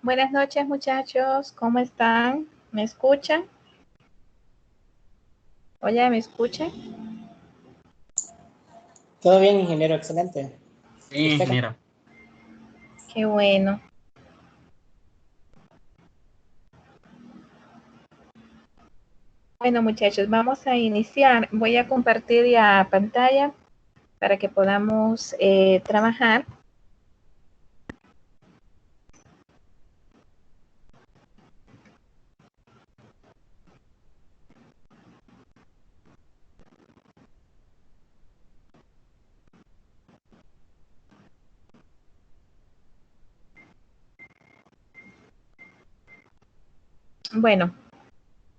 Buenas noches, muchachos. ¿Cómo están? ¿Me escuchan? Oye, ¿me escuchan? Todo bien, ingeniero, excelente. Sí, ¿Usted qué? ingeniero. Qué bueno. Bueno, muchachos, vamos a iniciar. Voy a compartir ya pantalla para que podamos trabajar. Bueno,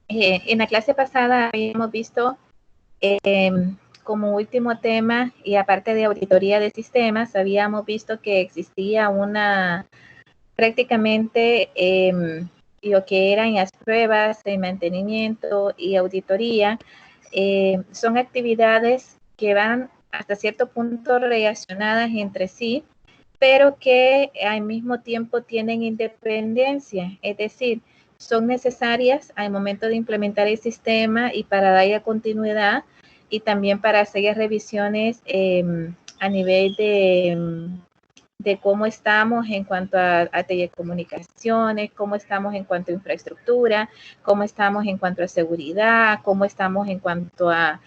en la clase pasada habíamos visto como último tema y aparte de auditoría de sistemas, habíamos visto que existía una prácticamente lo que eran las pruebas de mantenimiento y auditoría son actividades que van hasta cierto punto relacionadas entre sí, pero que al mismo tiempo tienen independencia, es decir, son necesarias al momento de implementar el sistema y para darle continuidad y también para hacer revisiones a nivel de cómo estamos en cuanto a telecomunicaciones, cómo estamos en cuanto a infraestructura, cómo estamos en cuanto a seguridad, cómo estamos en cuanto a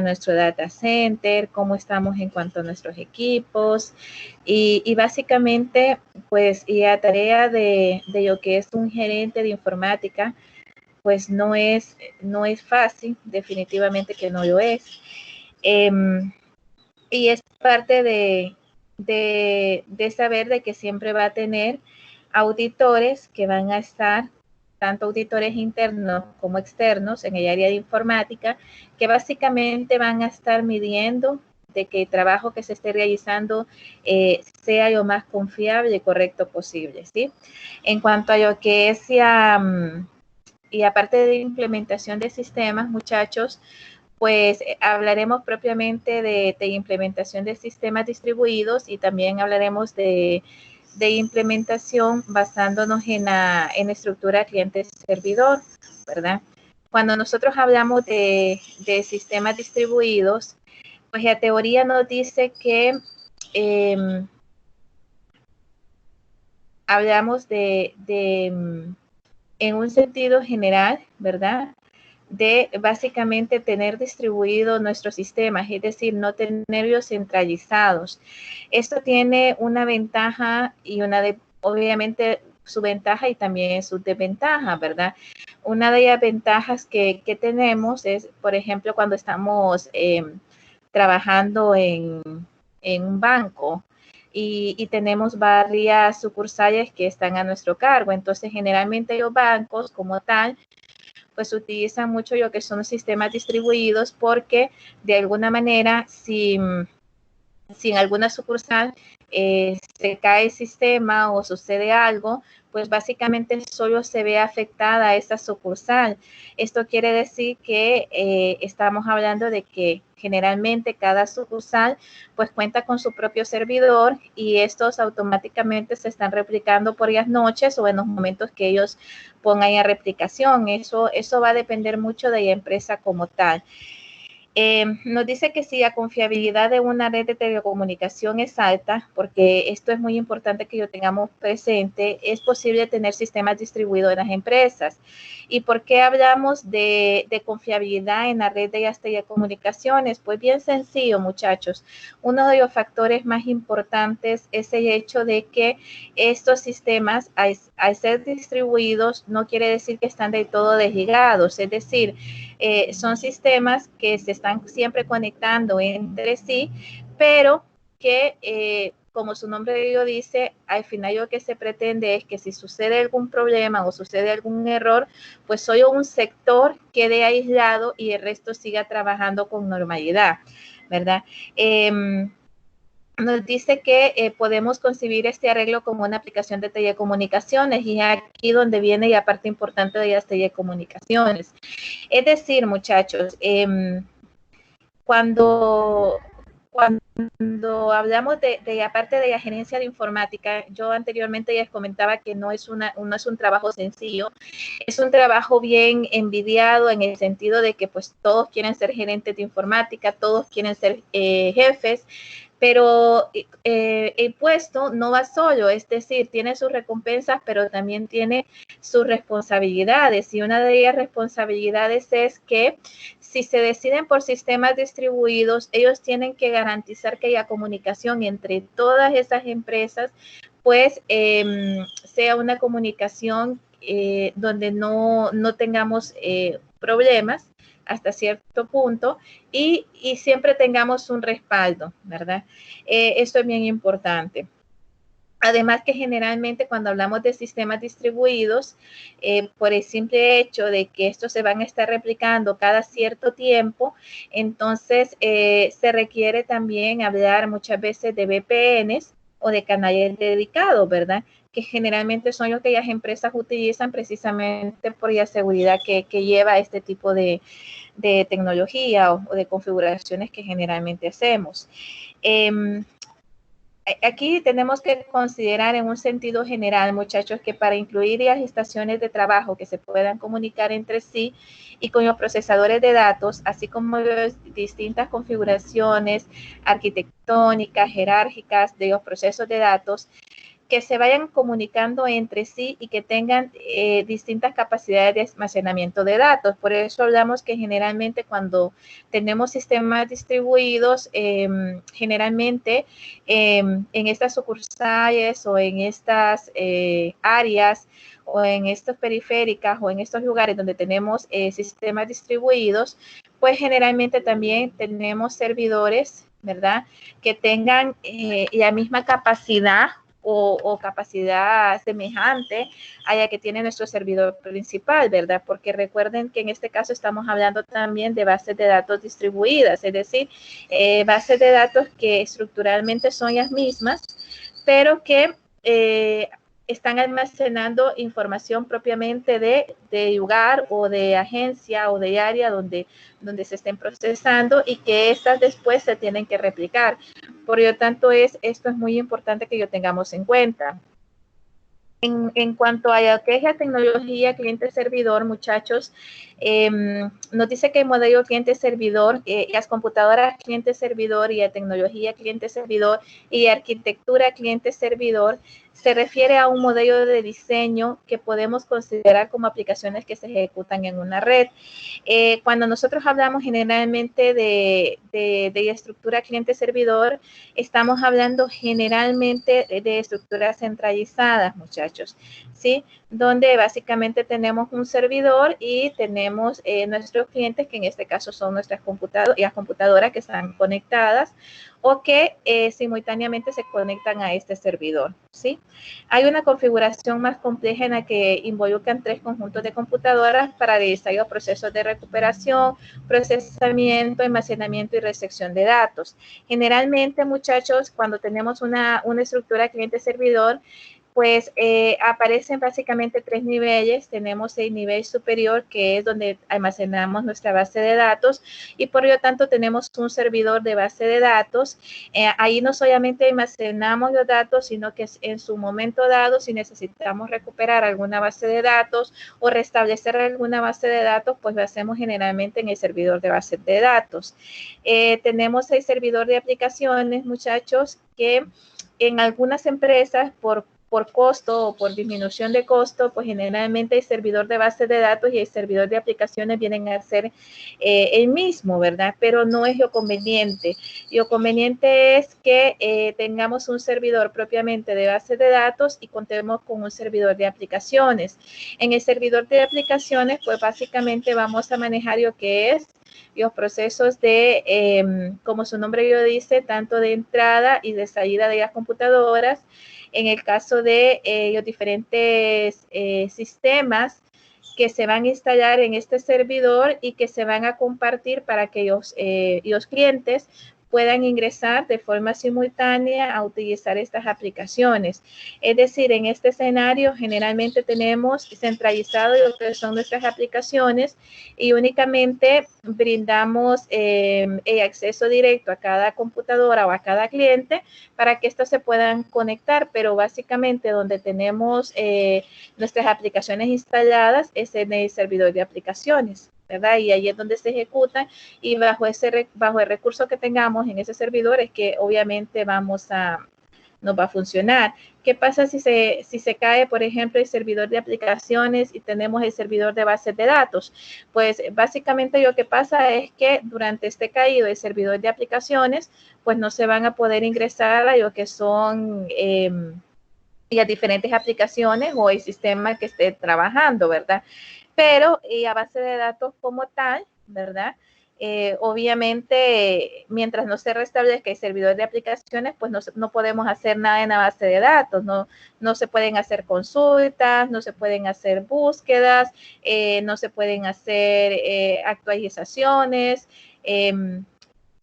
nuestro data center, cómo estamos en cuanto a nuestros equipos y básicamente pues y la tarea de lo que es un gerente de informática pues no es fácil, definitivamente que no lo es. Y es parte de saber de que siempre va a tener auditores que van a estar, tanto auditores internos como externos en el área de informática, que básicamente van a estar midiendo de que el trabajo que se esté realizando sea lo más confiable y correcto posible, ¿sí? En cuanto a lo que es y aparte de implementación de sistemas, muchachos, pues hablaremos propiamente de implementación de sistemas distribuidos y también hablaremos de implementación basándonos en la estructura cliente-servidor, ¿verdad? Cuando nosotros hablamos de sistemas distribuidos, pues la teoría nos dice que hablamos en un sentido general, ¿verdad? De básicamente tener distribuido nuestros sistemas, es decir, no tenerlos centralizados. Esto tiene una ventaja y obviamente su ventaja y también su desventaja, ¿verdad? Una de las ventajas que tenemos es, por ejemplo, cuando estamos trabajando en un banco, y tenemos varias sucursales que están a nuestro cargo. Entonces, generalmente los bancos como tal pues utilizan mucho lo que son los sistemas distribuidos porque de alguna manera si en alguna sucursal se cae el sistema o sucede algo, pues básicamente solo se ve afectada esa sucursal. Esto quiere decir que estamos hablando de que generalmente cada sucursal pues cuenta con su propio servidor y estos automáticamente se están replicando por las noches o en los momentos que ellos pongan en replicación. Eso va a depender mucho de la empresa como tal. Nos dice que si la confiabilidad de una red de telecomunicación es alta, porque esto es muy importante que lo tengamos presente, es posible tener sistemas distribuidos en las empresas. ¿Y por qué hablamos de confiabilidad en la red de las telecomunicaciones? Pues bien sencillo, muchachos. Uno de los factores más importantes es el hecho de que estos sistemas, al ser distribuidos, no quiere decir que están del todo desligados, es decir, son sistemas que se están siempre conectando entre sí, pero que, como su nombre lo dice, al final lo que se pretende es que si sucede algún problema o sucede algún error, pues solo un sector quede aislado y el resto siga trabajando con normalidad, ¿verdad? Nos dice que podemos concebir este arreglo como una aplicación de telecomunicaciones y aquí donde viene la parte importante de las telecomunicaciones. Es decir, muchachos, cuando cuando hablamos de aparte de la gerencia de informática, yo anteriormente ya les comentaba que no es un trabajo sencillo, es un trabajo bien envidiado en el sentido de que pues todos quieren ser gerentes de informática, todos quieren ser jefes, pero el puesto no va solo, es decir, tiene sus recompensas, pero también tiene sus responsabilidades, y una de ellas responsabilidades es que si se deciden por sistemas distribuidos, ellos tienen que garantizar que haya comunicación entre todas esas empresas, pues sea una comunicación donde no tengamos problemas hasta cierto punto y siempre tengamos un respaldo, ¿verdad? Esto es bien importante. Además que generalmente cuando hablamos de sistemas distribuidos, por el simple hecho de que estos se van a estar replicando cada cierto tiempo, entonces se requiere también hablar muchas veces de VPNs o de canales dedicados, ¿verdad? Que generalmente son los que las empresas utilizan precisamente por la seguridad que lleva este tipo de tecnología o de configuraciones que generalmente hacemos. Aquí tenemos que considerar en un sentido general, muchachos, que para incluir las estaciones de trabajo que se puedan comunicar entre sí y con los procesadores de datos, así como las distintas configuraciones arquitectónicas, jerárquicas de los procesos de datos, que se vayan comunicando entre sí y que tengan distintas capacidades de almacenamiento de datos. Por eso hablamos que generalmente cuando tenemos sistemas distribuidos, generalmente en estas sucursales o en estas áreas o en estas periféricas o en estos lugares donde tenemos sistemas distribuidos, pues generalmente también tenemos servidores, ¿verdad? Que tengan la misma capacidad o capacidad semejante a la que tiene nuestro servidor principal, ¿verdad? Porque recuerden que en este caso estamos hablando también de bases de datos distribuidas, es decir, bases de datos que estructuralmente son las mismas, pero que están almacenando información propiamente de lugar o de agencia o de área donde se estén procesando y que estas después se tienen que replicar. Por lo tanto, esto es muy importante que lo tengamos en cuenta. En cuanto a lo que es la tecnología cliente-servidor, muchachos, nos dice que el modelo cliente-servidor, las computadoras cliente-servidor y la tecnología cliente-servidor y arquitectura cliente-servidor se refiere a un modelo de diseño que podemos considerar como aplicaciones que se ejecutan en una red. Cuando nosotros hablamos generalmente de la estructura cliente-servidor, estamos hablando generalmente de estructuras centralizadas, muchachos, ¿sí? Donde básicamente tenemos un servidor y tenemos nuestros clientes, que en este caso son nuestras computadoras que están conectadas o que simultáneamente se conectan a este servidor, ¿sí? Hay una configuración más compleja en la que involucran 3 conjuntos de computadoras para realizar los procesos de recuperación, procesamiento, almacenamiento y recepción de datos. Generalmente, muchachos, cuando tenemos una estructura cliente-servidor, pues aparecen básicamente 3 niveles. Tenemos el nivel superior, que es donde almacenamos nuestra base de datos, y por lo tanto tenemos un servidor de base de datos. Ahí no solamente almacenamos los datos, sino que en su momento dado, si necesitamos recuperar alguna base de datos o restablecer alguna base de datos, pues lo hacemos generalmente en el servidor de base de datos. Tenemos el servidor de aplicaciones, muchachos, que en algunas empresas por costo o por disminución de costo, pues generalmente el servidor de base de datos y el servidor de aplicaciones vienen a ser el mismo, ¿verdad? Pero no es lo conveniente. Lo conveniente es que tengamos un servidor propiamente de base de datos y contemos con un servidor de aplicaciones. En el servidor de aplicaciones, pues básicamente vamos a manejar lo que es los procesos de, como su nombre lo dice, tanto de entrada y de salida de las computadoras. En el caso de los diferentes sistemas que se van a instalar en este servidor y que se van a compartir para que los clientes puedan ingresar de forma simultánea a utilizar estas aplicaciones. Es decir, en este escenario generalmente tenemos centralizado lo que son nuestras aplicaciones y únicamente brindamos el acceso directo a cada computadora o a cada cliente para que estos se puedan conectar, pero básicamente donde tenemos nuestras aplicaciones instaladas es en el servidor de aplicaciones, ¿verdad? Y ahí es donde se ejecutan y bajo el recurso que tengamos en ese servidor es que obviamente nos va a funcionar. ¿Qué pasa si se cae, por ejemplo, el servidor de aplicaciones y tenemos el servidor de bases de datos? Pues básicamente lo que pasa es que durante este caído el servidor de aplicaciones, pues no se van a poder ingresar a lo que son las diferentes aplicaciones o el sistema que esté trabajando, ¿verdad? Pero a base de datos como tal, ¿verdad? Obviamente, mientras no se restablezca el servidor de aplicaciones, pues no podemos hacer nada en la base de datos, no se pueden hacer consultas, no se pueden hacer búsquedas, no se pueden hacer actualizaciones,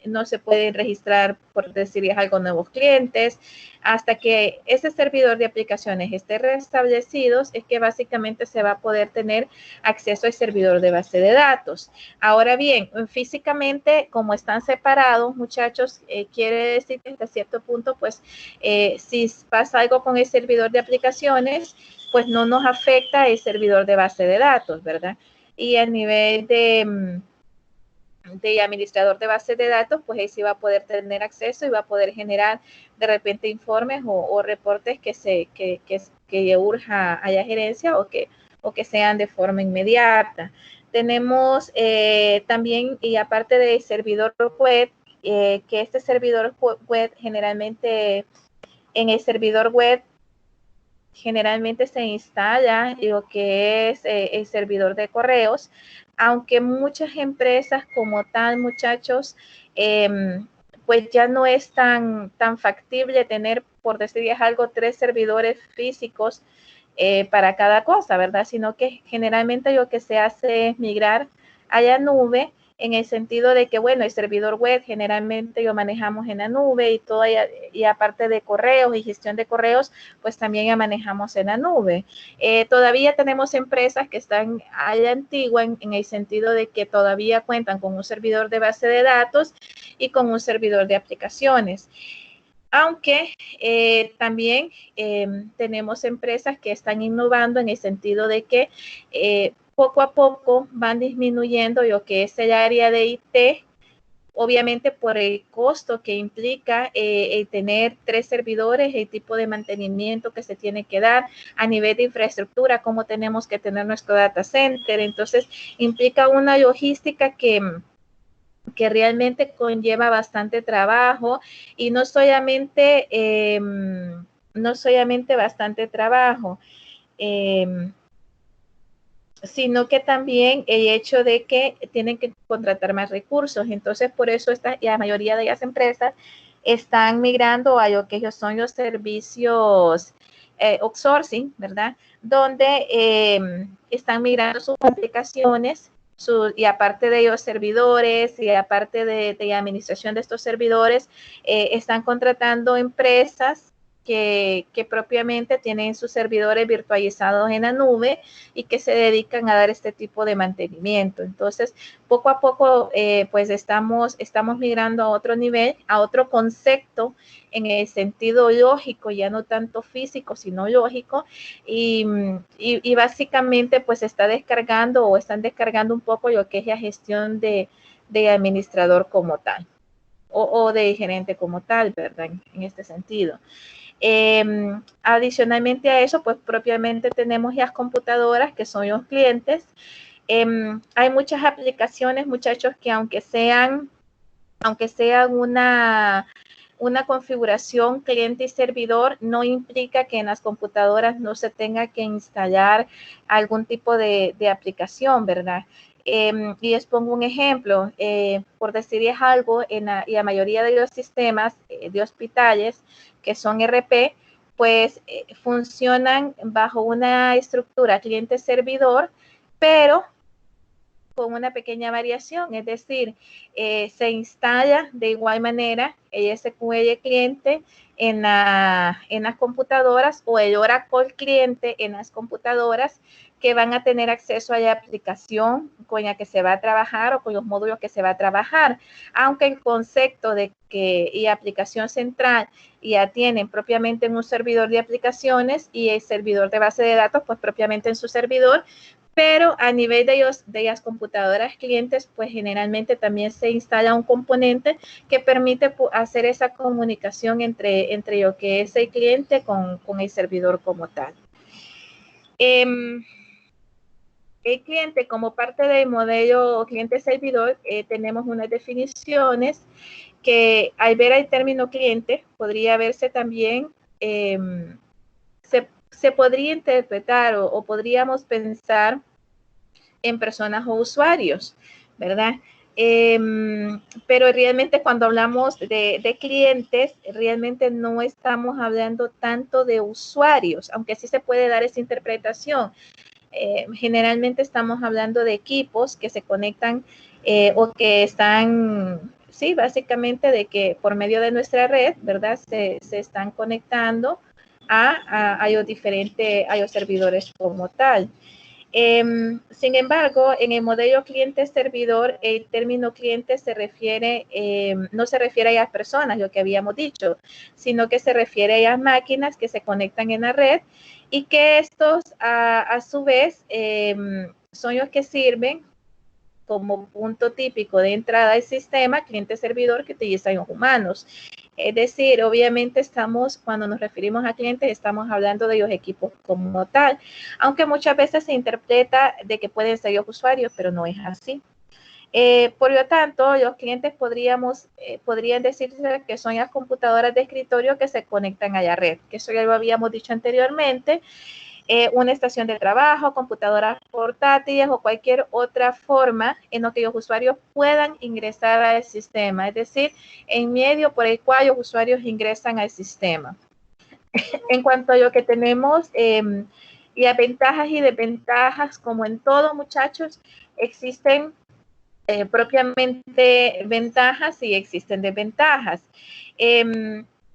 no se pueden registrar, por decir algo, nuevos clientes. Hasta que ese servidor de aplicaciones esté restablecido, es que básicamente se va a poder tener acceso al servidor de base de datos. Ahora bien, físicamente, como están separados, muchachos, quiere decir que hasta cierto punto, pues, si pasa algo con el servidor de aplicaciones, pues no nos afecta el servidor de base de datos, ¿verdad? Y a nivel de administrador de bases de datos, pues ahí sí va a poder tener acceso y va a poder generar de repente informes o reportes que urja a la gerencia o que sean de forma inmediata. Tenemos también, y aparte del servidor web, que este servidor web generalmente, en el servidor web generalmente se instala lo que es el servidor de correos, aunque muchas empresas como tal, muchachos, pues ya no es tan factible tener, por decir algo, 3 servidores físicos para cada cosa, ¿verdad? Sino que generalmente lo que se hace es migrar a la nube, en el sentido de que, bueno, el servidor web generalmente lo manejamos en la nube y aparte de correos y gestión de correos, pues también la manejamos en la nube. Todavía tenemos empresas que están a la antigua en el sentido de que todavía cuentan con un servidor de base de datos y con un servidor de aplicaciones. Aunque también tenemos empresas que están innovando en el sentido de que poco a poco van disminuyendo lo que es el área de IT, obviamente por el costo que implica el tener 3 servidores, el tipo de mantenimiento que se tiene que dar a nivel de infraestructura, cómo tenemos que tener nuestro data center. Entonces, implica una logística que realmente conlleva bastante trabajo y no solamente bastante trabajo, sino que también el hecho de que tienen que contratar más recursos. Entonces, por eso la mayoría de las empresas están migrando a lo que ellos son los servicios outsourcing, ¿verdad? Donde están migrando sus aplicaciones y aparte de ellos servidores y aparte de la administración de estos servidores, están contratando empresas que propiamente tienen sus servidores virtualizados en la nube y que se dedican a dar este tipo de mantenimiento. Entonces, poco a poco, pues estamos migrando a otro nivel, a otro concepto en el sentido lógico, ya no tanto físico, sino lógico, y básicamente pues están descargando un poco lo que es la gestión de administrador como tal, o de gerente como tal, ¿verdad? En este sentido. Adicionalmente a eso, pues propiamente tenemos las computadoras que son los clientes. Hay muchas aplicaciones, muchachos, que aunque sean una configuración cliente y servidor, no implica que en las computadoras no se tenga que instalar algún tipo de aplicación, ¿verdad? Y les pongo un ejemplo, por decirles algo, en la mayoría de los sistemas de hospitales que son RP, pues funcionan bajo una estructura cliente-servidor, pero con una pequeña variación, es decir, se instala de igual manera el SQL cliente en las computadoras o el Oracle cliente en las computadoras que van a tener acceso a la aplicación con la que se va a trabajar o con los módulos que se va a trabajar, aunque el concepto de que la aplicación central ya tienen propiamente en un servidor de aplicaciones y el servidor de base de datos pues propiamente en su servidor, pero a nivel de las computadoras clientes, pues generalmente también se instala un componente que permite hacer esa comunicación entre lo que es el cliente con el servidor como tal. El cliente, como parte del modelo cliente-servidor, tenemos unas definiciones que al ver el término cliente podría verse también, se podría interpretar o podríamos pensar en personas o usuarios, ¿verdad? Pero realmente cuando hablamos de clientes, realmente no estamos hablando tanto de usuarios, aunque sí se puede dar esa interpretación. Generalmente estamos hablando de equipos que se conectan o que están, sí, básicamente de que por medio de nuestra red, ¿verdad? Se están conectando a los servidores como tal. Sin embargo, en el modelo cliente-servidor, el término cliente se refiere, no se refiere a las personas, lo que habíamos dicho, sino que se refiere a las máquinas que se conectan en la red y que estos, a su vez, son los que sirven como punto típico de entrada al sistema cliente-servidor que utilizan los humanos. Es decir, obviamente cuando nos referimos a clientes, estamos hablando de los equipos como tal, aunque muchas veces se interpreta de que pueden ser los usuarios, pero no es así. Por lo tanto, los clientes podrían decirse que son las computadoras de escritorio que se conectan a la red, que eso ya lo habíamos dicho anteriormente. Una estación de trabajo, computadoras portátiles o cualquier otra forma en la que los usuarios puedan ingresar al sistema, es decir, en medio por el cual los usuarios ingresan al sistema. En cuanto a lo que tenemos, y a ventajas y desventajas, como en todo, muchachos, existen propiamente ventajas y existen desventajas.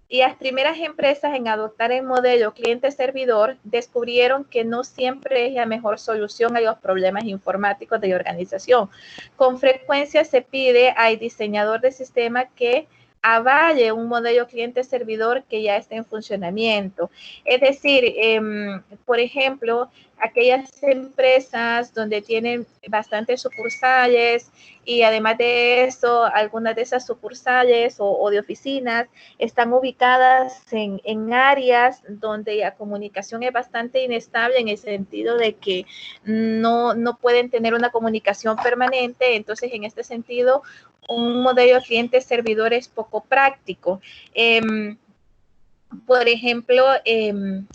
Y las primeras empresas en adoptar el modelo cliente-servidor descubrieron que no siempre es la mejor solución a los problemas informáticos de la organización. Con frecuencia se pide al diseñador de sistema que avale un modelo cliente-servidor que ya esté en funcionamiento. Es decir, por ejemplo, aquellas empresas donde tienen bastantes sucursales y además de eso, algunas de esas sucursales o de oficinas están ubicadas en áreas donde la comunicación es bastante inestable en el sentido de que no pueden tener una comunicación permanente. Entonces, en este sentido, un modelo cliente-servidor es poco práctico. Por ejemplo,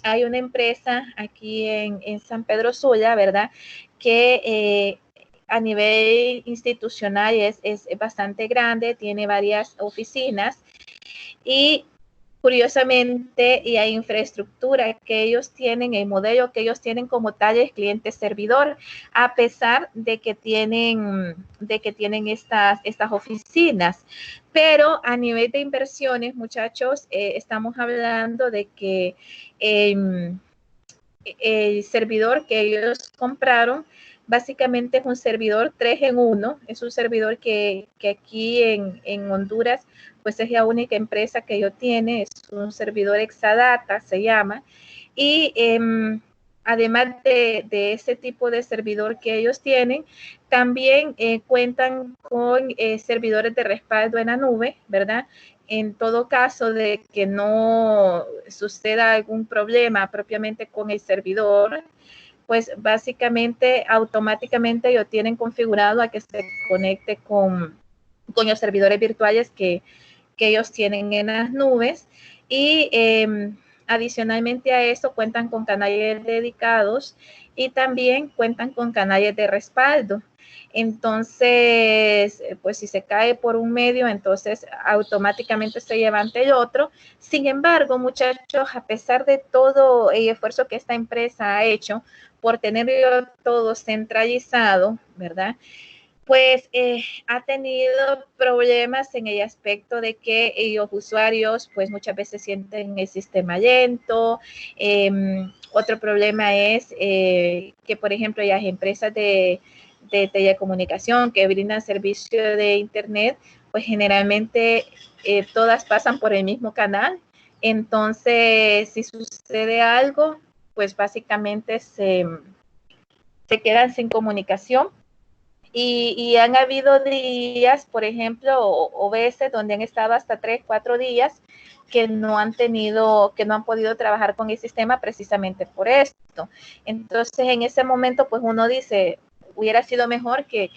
hay una empresa aquí en San Pedro Sula, ¿verdad? Que a nivel institucional es bastante grande, tiene varias oficinas y curiosamente, y hay infraestructura que ellos tienen, el modelo que ellos tienen como tal es cliente-servidor, a pesar de que tienen estas oficinas. Pero a nivel de inversiones, muchachos, estamos hablando de que el servidor que ellos compraron básicamente es un servidor 3 en 1, es un servidor que aquí en Honduras pues es la única empresa que ellos tienen, es un servidor Exadata se llama, y además de ese tipo de servidor que ellos tienen, también cuentan con servidores de respaldo en la nube, ¿verdad? En todo caso de que no suceda algún problema propiamente con el servidor, pues básicamente automáticamente ellos tienen configurado a que se conecte con los servidores virtuales que ellos tienen en las nubes y adicionalmente a eso cuentan con canales dedicados y también cuentan con canales de respaldo. Entonces, pues si se cae por un medio, entonces automáticamente se levanta el otro. Sin embargo, muchachos, a pesar de todo el esfuerzo que esta empresa ha hecho por tenerlo todo centralizado, ¿verdad? pues ha tenido problemas en el aspecto de que los usuarios pues muchas veces sienten el sistema lento. Otro problema es que, por ejemplo, las empresas de telecomunicación que brindan servicio de Internet, pues generalmente todas pasan por el mismo canal. Entonces, si sucede algo, pues básicamente se quedan sin comunicación. Y han habido días, por ejemplo, o veces donde han estado hasta 3, 4 días que no han podido trabajar con el sistema precisamente por esto. Entonces, en ese momento, pues uno dice, hubiera sido mejor que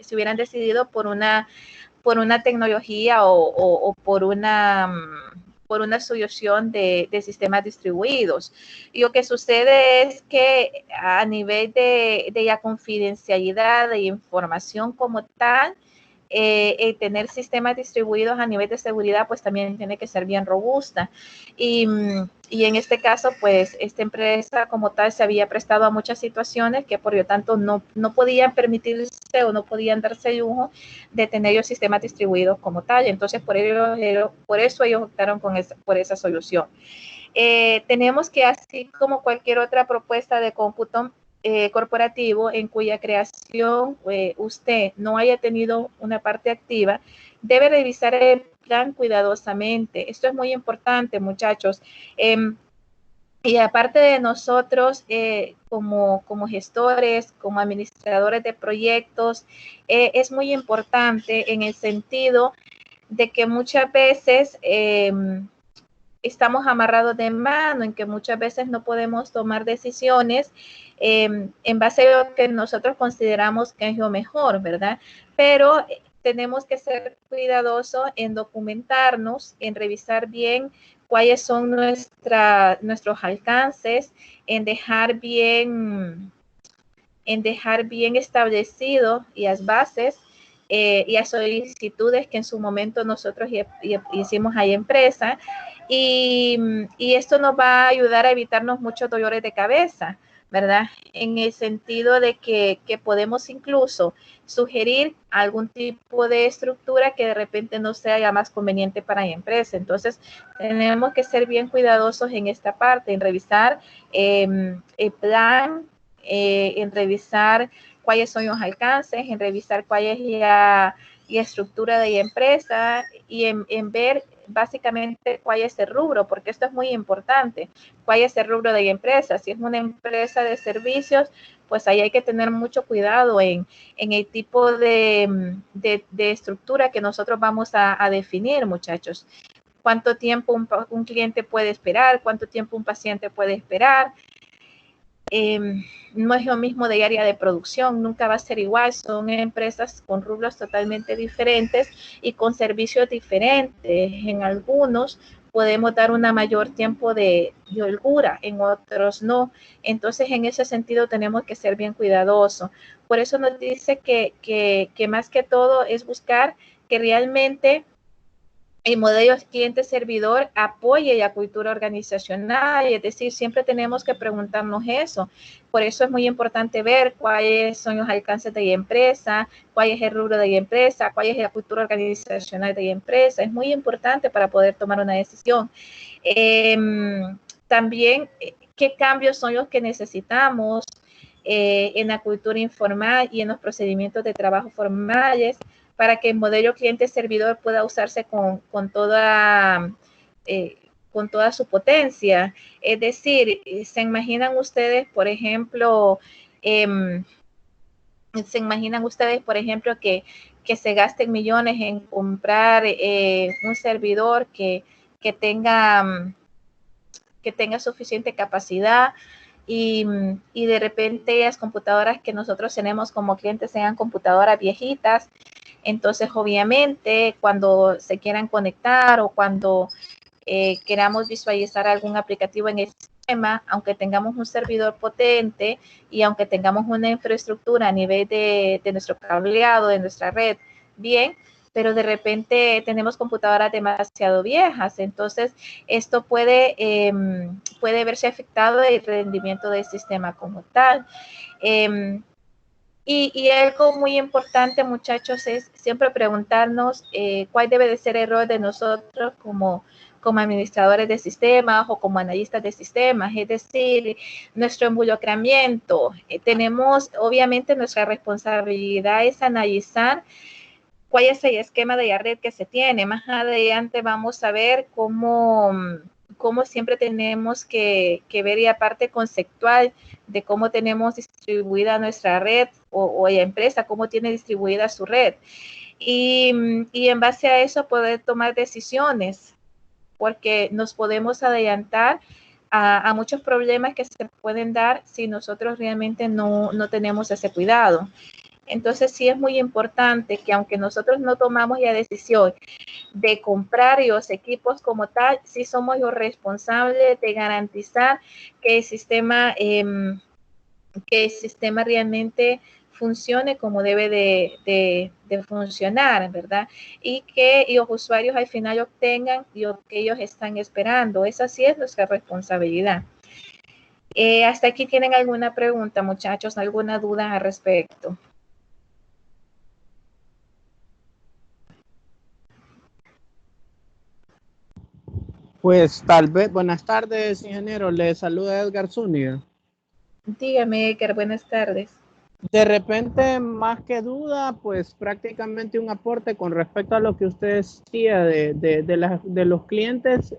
se hubieran decidido por una tecnología o por una solución de sistemas distribuidos. Y lo que sucede es que a nivel de la confidencialidad de información como tal, tener sistemas distribuidos a nivel de seguridad, pues también tiene que ser bien robusta. Y en este caso, pues esta empresa como tal se había prestado a muchas situaciones que por lo tanto no podían permitirse o no podían darse el lujo de tener los sistemas distribuidos como tal. Entonces, por eso ellos optaron por esa solución. Tenemos que, así como cualquier otra propuesta de cómputo corporativo en cuya creación usted no haya tenido una parte activa, debe revisar el plan cuidadosamente. Esto es muy importante, muchachos. Y aparte de nosotros, como gestores, como administradores de proyectos, es muy importante en el sentido de que muchas veces estamos amarrados de mano, en que muchas veces no podemos tomar decisiones en base a lo que nosotros consideramos que es lo mejor, ¿verdad? Pero tenemos que ser cuidadosos en documentarnos, en revisar bien cuáles son nuestros alcances, en dejar bien establecido y las bases y las solicitudes que en su momento nosotros hicimos a la empresa. Y esto nos va a ayudar a evitarnos muchos dolores de cabeza, ¿verdad? En el sentido de que podemos incluso sugerir algún tipo de estructura que de repente no sea la más conveniente para la empresa. Entonces, tenemos que ser bien cuidadosos en esta parte, en revisar el plan, en revisar cuáles son los alcances, en revisar cuál es la estructura de la empresa y en ver básicamente cuál es el rubro, porque esto es muy importante, cuál es el rubro de la empresa. Si es una empresa de servicios, pues ahí hay que tener mucho cuidado en el tipo de estructura que nosotros vamos a definir, muchachos. ¿Cuánto tiempo un cliente puede esperar? ¿Cuánto tiempo un paciente puede esperar? No es lo mismo de área de producción, nunca va a ser igual, son empresas con rubros totalmente diferentes y con servicios diferentes. En algunos podemos dar un mayor tiempo de holgura, en otros no. Entonces, en ese sentido tenemos que ser bien cuidadosos. Por eso nos dice que más que todo es buscar que realmente el modelo cliente-servidor apoye la cultura organizacional, es decir, siempre tenemos que preguntarnos eso. Por eso es muy importante ver cuáles son los alcances de la empresa, cuál es el rubro de la empresa, cuál es la cultura organizacional de la empresa. Es muy importante para poder tomar una decisión. También, ¿qué cambios son los que necesitamos en la cultura informal y en los procedimientos de trabajo formales para que el modelo cliente-servidor pueda usarse con toda su potencia? Es decir, ¿se imaginan ustedes, por ejemplo, que se gasten millones en comprar un servidor que tenga suficiente capacidad y de repente las computadoras que nosotros tenemos como clientes sean computadoras viejitas? Entonces, obviamente, cuando se quieran conectar o cuando queramos visualizar algún aplicativo en el sistema, aunque tengamos un servidor potente y aunque tengamos una infraestructura a nivel de nuestro cableado, de nuestra red, bien, pero de repente tenemos computadoras demasiado viejas, entonces esto puede verse afectado el rendimiento del sistema como tal. Y algo muy importante, muchachos, es siempre preguntarnos cuál debe de ser el rol de nosotros como administradores de sistemas o como analistas de sistemas, es decir, nuestro involucramiento. Tenemos, obviamente, nuestra responsabilidad es analizar cuál es el esquema de la red que se tiene. Más adelante vamos a ver cómo siempre tenemos que ver la parte conceptual de cómo tenemos distribuida nuestra red o la empresa, cómo tiene distribuida su red. Y en base a eso poder tomar decisiones, porque nos podemos adelantar a muchos problemas que se pueden dar si nosotros realmente no tenemos ese cuidado. Entonces sí es muy importante que aunque nosotros no tomamos la decisión de comprar los equipos como tal, sí somos los responsables de garantizar que el sistema realmente funcione como debe de funcionar, ¿verdad? Y que los usuarios al final obtengan lo que ellos están esperando. Esa sí es nuestra responsabilidad. ¿Hasta aquí tienen alguna pregunta, muchachos? ¿Alguna duda al respecto? Pues tal vez, buenas tardes, ingeniero, le saluda Edgar Zúñiga. Dígame, Edgar, buenas tardes. De repente, más que duda, pues prácticamente un aporte con respecto a lo que usted decía de los clientes,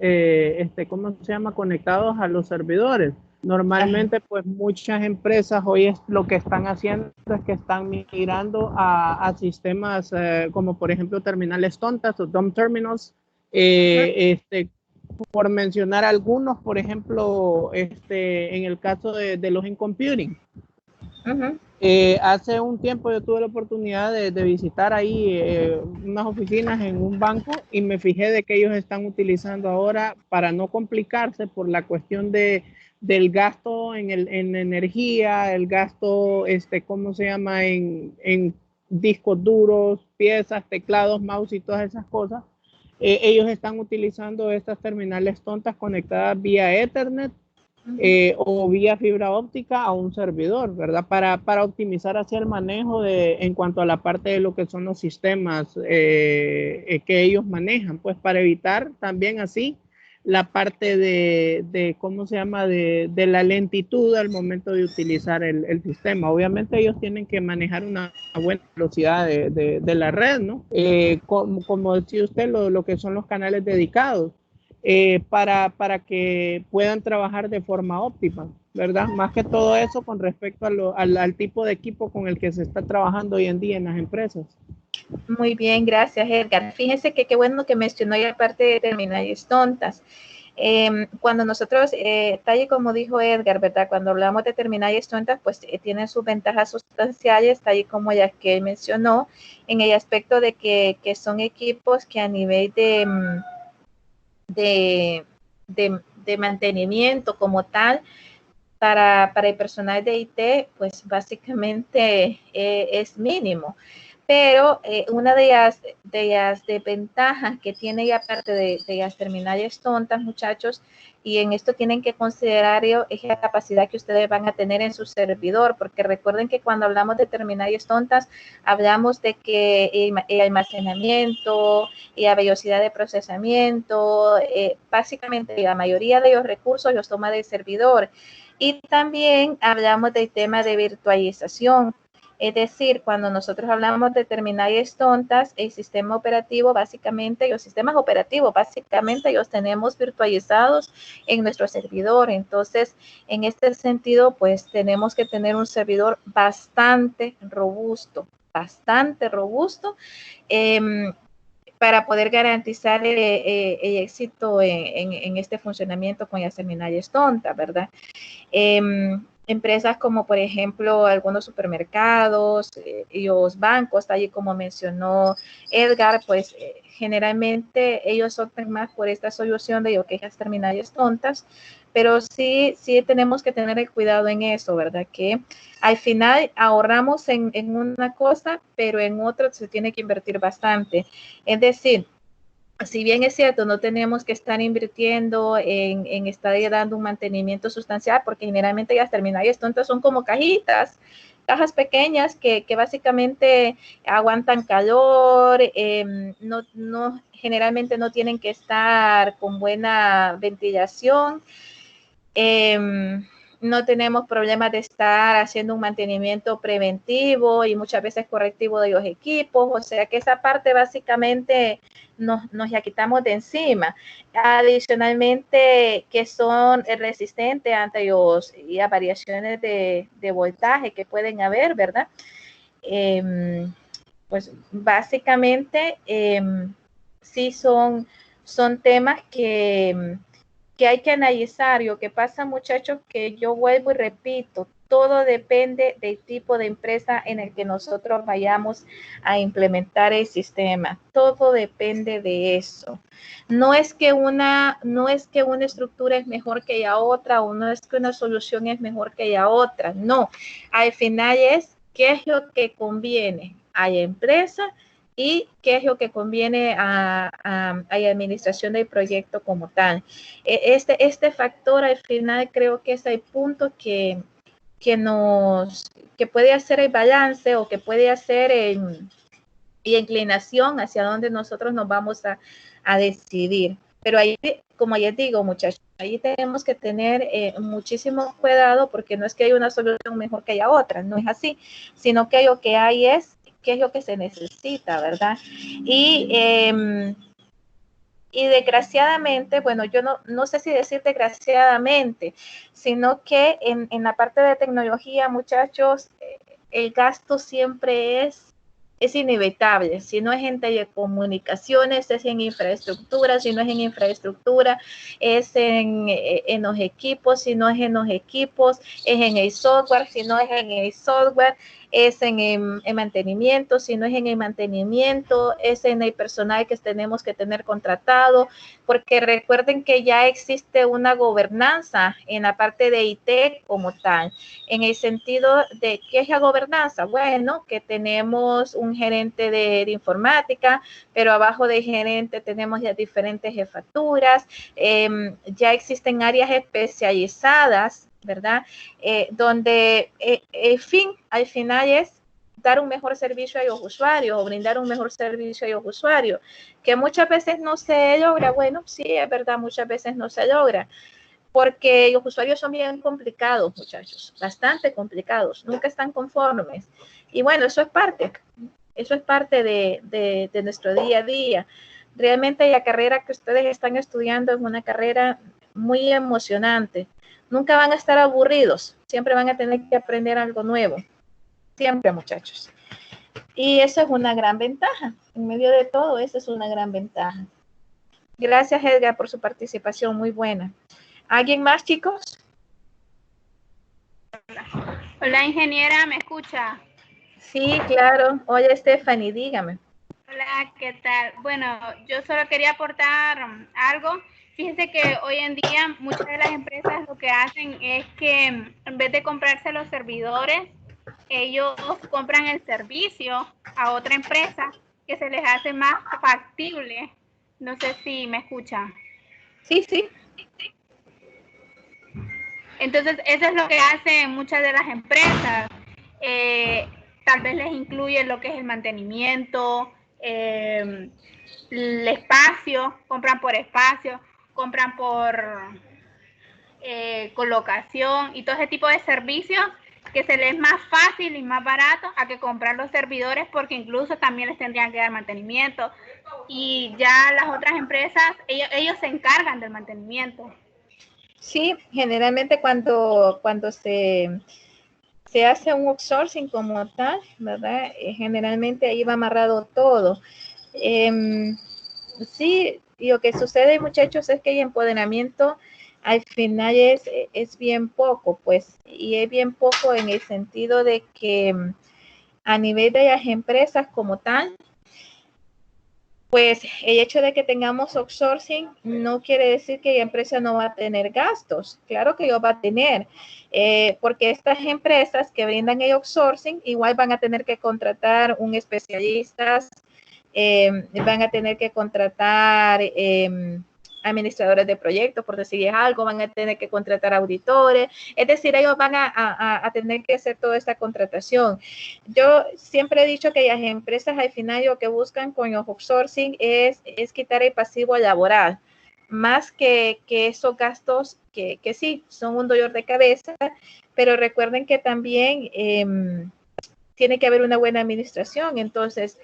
¿cómo se llama? Conectados a los servidores. Normalmente, pues muchas empresas hoy lo que están haciendo es que están migrando a sistemas como por ejemplo terminales tontas o dumb terminals, por mencionar algunos, por ejemplo, en el caso de los in-computing. Hace un tiempo yo tuve la oportunidad de visitar ahí unas oficinas en un banco y me fijé de que ellos están utilizando ahora, para no complicarse por la cuestión del gasto en energía, el gasto, ¿cómo se llama? En discos duros, piezas, teclados, mouse y todas esas cosas. Ellos están utilizando estas terminales tontas conectadas vía Ethernet o vía fibra óptica a un servidor, ¿verdad? Para optimizar así el manejo en cuanto a la parte de lo que son los sistemas que ellos manejan, pues para evitar también así la parte ¿cómo se llama? De la lentitud al momento de utilizar el sistema. Obviamente ellos tienen que manejar una buena velocidad de la red, ¿no? Como decía usted, lo que son los canales dedicados. Para que puedan trabajar de forma óptima, ¿verdad? Más que todo eso con respecto al tipo de equipo con el que se está trabajando hoy en día en las empresas. Muy bien, gracias, Edgar. Fíjense que qué bueno que mencionó ya la parte de terminales tontas. Cuando nosotros, tal y como dijo Edgar, ¿verdad? Cuando hablamos de terminales tontas, pues tienen sus ventajas sustanciales, tal y como ya que él mencionó, en el aspecto de que son equipos que a nivel de mantenimiento como tal, para el personal de IT, pues básicamente es mínimo. Pero una de las desventajas que tiene ya parte de las terminales tontas, muchachos, y en esto tienen que considerar es la capacidad que ustedes van a tener en su servidor, porque recuerden que cuando hablamos de terminales tontas, hablamos de que el almacenamiento y la velocidad de procesamiento, básicamente la mayoría de los recursos los toma del servidor. Y también hablamos del tema de virtualización. Es decir, cuando nosotros hablamos de terminales tontas, el sistema operativo básicamente, los sistemas operativos básicamente los tenemos virtualizados en nuestro servidor. Entonces, en este sentido, pues tenemos que tener un servidor bastante robusto, para poder garantizar el éxito en este funcionamiento con las terminales tontas, ¿verdad? Empresas como por ejemplo algunos supermercados y los bancos, tal y como mencionó Edgar, pues generalmente ellos optan más por esta solución de lo que es las terminales tontas, pero sí tenemos que tener el cuidado en eso, ¿verdad? Que al final ahorramos en una cosa, pero en otra se tiene que invertir bastante. Es decir, si bien es cierto, no tenemos que estar invirtiendo en estar dando un mantenimiento sustancial, porque generalmente las terminales tontas son como cajitas cajas pequeñas que básicamente aguantan calor, generalmente no tienen que estar con buena ventilación. No tenemos problemas de estar haciendo un mantenimiento preventivo y muchas veces correctivo de los equipos, o sea que esa parte básicamente nos la quitamos de encima. Adicionalmente, que son resistentes ante las variaciones de voltaje que pueden haber, ¿verdad? Pues básicamente sí son temas que hay que analizar. Lo que pasa, muchachos, que yo vuelvo y repito, todo depende del tipo de empresa en el que nosotros vayamos a implementar el sistema. Todo depende de eso. No es que una estructura es mejor que la otra, o no es que una solución es mejor que la otra. No, al final es qué es lo que conviene a la empresa y qué es lo que conviene a la administración del proyecto como tal. Este factor al final creo que es el punto que puede hacer el balance o que puede hacer la inclinación hacia donde nosotros nos vamos a decidir. Pero ahí, como ya digo, muchachos, ahí tenemos que tener muchísimo cuidado, porque no es que haya una solución mejor que haya otra, no es así, sino que lo que hay es qué es lo que se necesita, ¿verdad? Y desgraciadamente, bueno, yo no sé si decir desgraciadamente, sino que en la parte de tecnología, muchachos, el gasto siempre es inevitable. Si no es en telecomunicaciones, es en infraestructura. Si no es en infraestructura, es en los equipos. Si no es en los equipos, es en el software. Si no es en el software, es en el mantenimiento. Si no es en el mantenimiento, es en el personal que tenemos que tener contratado, porque recuerden que ya existe una gobernanza en la parte de IT como tal, en el sentido de ¿qué es la gobernanza? Bueno, que tenemos un gerente de informática, pero abajo del gerente tenemos ya diferentes jefaturas, ya existen áreas especializadas, ¿verdad? Donde al final es dar un mejor servicio a los usuarios o brindar un mejor servicio a los usuarios, que muchas veces no se logra. Bueno, sí, es verdad, muchas veces no se logra, porque los usuarios son bien complicados, muchachos, bastante complicados, nunca están conformes. Y bueno, eso es parte de nuestro día a día. Realmente la carrera que ustedes están estudiando es una carrera muy emocionante. Nunca van a estar aburridos, siempre van a tener que aprender algo nuevo, siempre, muchachos. Y eso es una gran ventaja. En medio de todo, eso es una gran ventaja. Gracias, Edgar, por su participación, muy buena. ¿Alguien más, chicos? Hola, ingeniera, ¿me escucha? Sí, claro. Hola, Stephanie, dígame. Hola, ¿qué tal? Bueno, yo solo quería aportar algo. Fíjense que hoy en día muchas de las empresas lo que hacen es que en vez de comprarse los servidores, ellos compran el servicio a otra empresa que se les hace más factible. No sé si me escuchan. Sí, sí. Entonces, eso es lo que hacen muchas de las empresas. Tal vez les incluye lo que es el mantenimiento, el espacio, compran por espacio, compran por colocación y todo ese tipo de servicios que se les es más fácil y más barato a que comprar los servidores, porque incluso también les tendrían que dar mantenimiento, y ya las otras empresas, ellos se encargan del mantenimiento. Sí, generalmente cuando se hace un outsourcing como tal, ¿verdad? Generalmente ahí va amarrado todo. Sí, y lo que sucede, muchachos, es que el empoderamiento al final es bien poco, pues, y es bien poco en el sentido de que a nivel de las empresas como tal, pues el hecho de que tengamos outsourcing no quiere decir que la empresa no va a tener gastos. Claro que lo va a tener, porque estas empresas que brindan el outsourcing igual van a tener que contratar un especialista, van a tener que contratar administradores de proyectos, por decir algo, van a tener que contratar auditores, es decir, ellos van a tener que hacer toda esta contratación. Yo siempre he dicho que las empresas al final lo que buscan con el outsourcing es quitar el pasivo laboral, más que esos gastos que sí, son un dolor de cabeza, pero recuerden que también tiene que haber una buena administración. Entonces,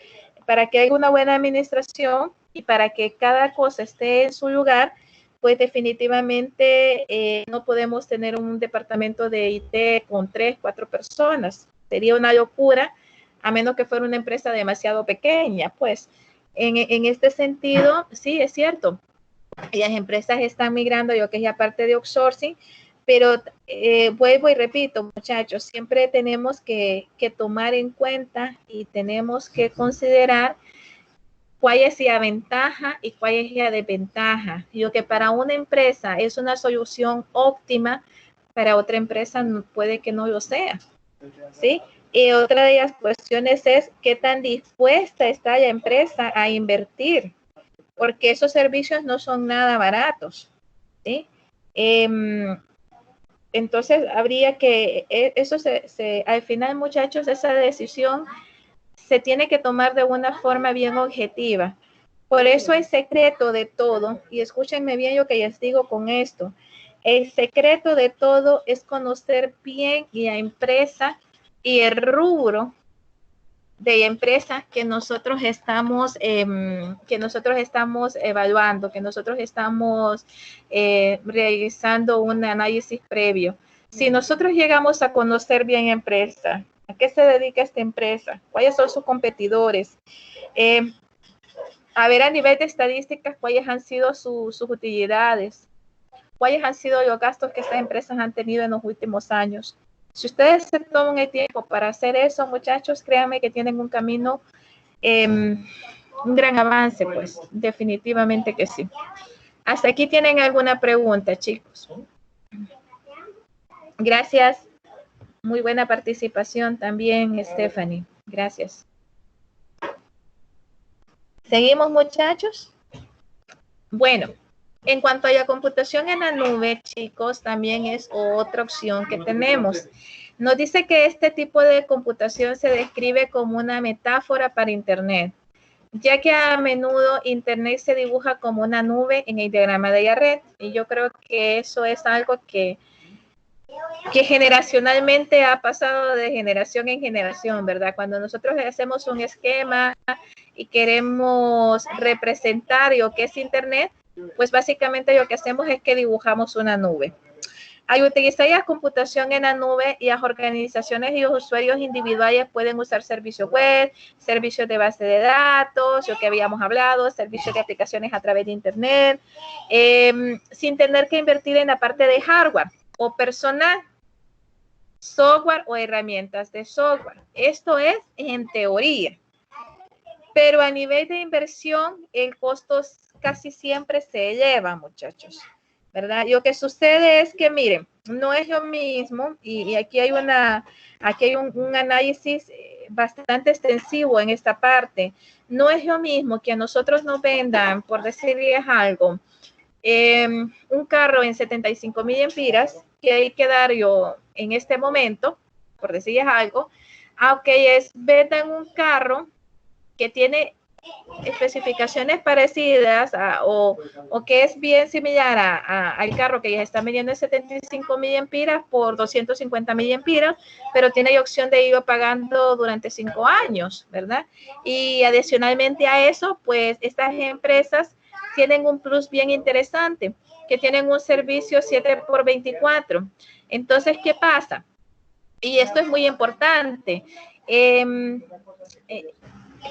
para que haya una buena administración y para que cada cosa esté en su lugar, pues definitivamente no podemos tener un departamento de IT con 3, 4 personas. Sería una locura, a menos que fuera una empresa demasiado pequeña. Pues en este sentido, sí, es cierto. Y las empresas están migrando, yo que es la parte de outsourcing, pero vuelvo y repito, muchachos, siempre tenemos que tomar en cuenta y tenemos que considerar cuál es la ventaja y cuál es la desventaja. Yo que para una empresa es una solución óptima, para otra empresa puede que no lo sea, ¿sí? Y otra de las cuestiones es qué tan dispuesta está la empresa a invertir, porque esos servicios no son nada baratos, ¿sí? Entonces, habría que, eso al final, muchachos, esa decisión se tiene que tomar de una forma bien objetiva. Por eso el secreto de todo, y escúchenme bien lo que les digo con esto, el secreto de todo es conocer bien la empresa y el rubro de la empresa que nosotros estamos evaluando, que nosotros estamos realizando un análisis previo. Si nosotros llegamos a conocer bien la empresa, ¿a qué se dedica esta empresa? ¿Cuáles son sus competidores? A ver a nivel de estadísticas cuáles han sido sus utilidades, cuáles han sido los gastos que estas empresas han tenido en los últimos años. Si ustedes se toman el tiempo para hacer eso, muchachos, créanme que tienen un camino, un gran avance, pues, definitivamente que sí. Hasta aquí tienen alguna pregunta, chicos. Gracias. Muy buena participación también, Stephanie. Gracias. ¿Seguimos, muchachos? Bueno, en cuanto a la computación en la nube, chicos, también es otra opción que tenemos. Nos dice que este tipo de computación se describe como una metáfora para Internet, ya que a menudo Internet se dibuja como una nube en el diagrama de la red. Y yo creo que eso es algo que generacionalmente ha pasado de generación en generación, ¿verdad? Cuando nosotros hacemos un esquema y queremos representar lo que es Internet, pues básicamente lo que hacemos es que dibujamos una nube. Al utilizar la computación en la nube, las organizaciones y los usuarios individuales pueden usar servicios web, servicios de base de datos, lo que habíamos hablado, servicios de aplicaciones a través de Internet, sin tener que invertir en la parte de hardware o personal, software o herramientas de software. Esto es en teoría. Pero a nivel de inversión, el costo casi siempre se eleva, muchachos, ¿verdad? Lo que sucede es que, miren, no es lo mismo, y aquí hay un análisis bastante extensivo en esta parte. No es lo mismo que a nosotros nos vendan, por decirles algo, un carro en 75,000 empiras, que hay que dar yo en este momento, por decirles algo, aunque vendan un carro que tiene especificaciones parecidas o que es bien similar al carro que ya está vendiendo en 75,000 empiras por 250,000 empiras, pero tiene la opción de ir pagando durante 5 años, ¿verdad? Y adicionalmente a eso, pues estas empresas tienen un plus bien interesante, que tienen un servicio 7x24. Entonces, ¿qué pasa? Y esto es muy importante.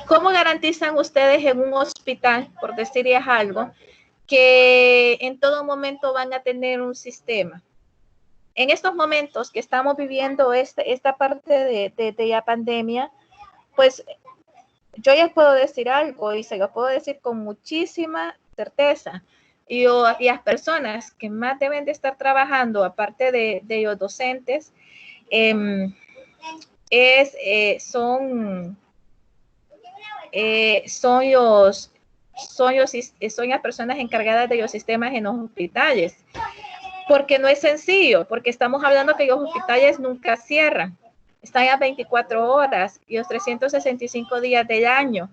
¿Cómo garantizan ustedes en un hospital, por decirles algo, que en todo momento van a tener un sistema? En estos momentos que estamos viviendo esta parte de la pandemia, pues yo les puedo decir algo y se lo puedo decir con muchísima certeza. Y las personas que más deben de estar trabajando, aparte de los docentes, son son las personas encargadas de los sistemas en los hospitales. Porque no es sencillo, porque estamos hablando que los hospitales nunca cierran. Están a 24 horas y los 365 días del año.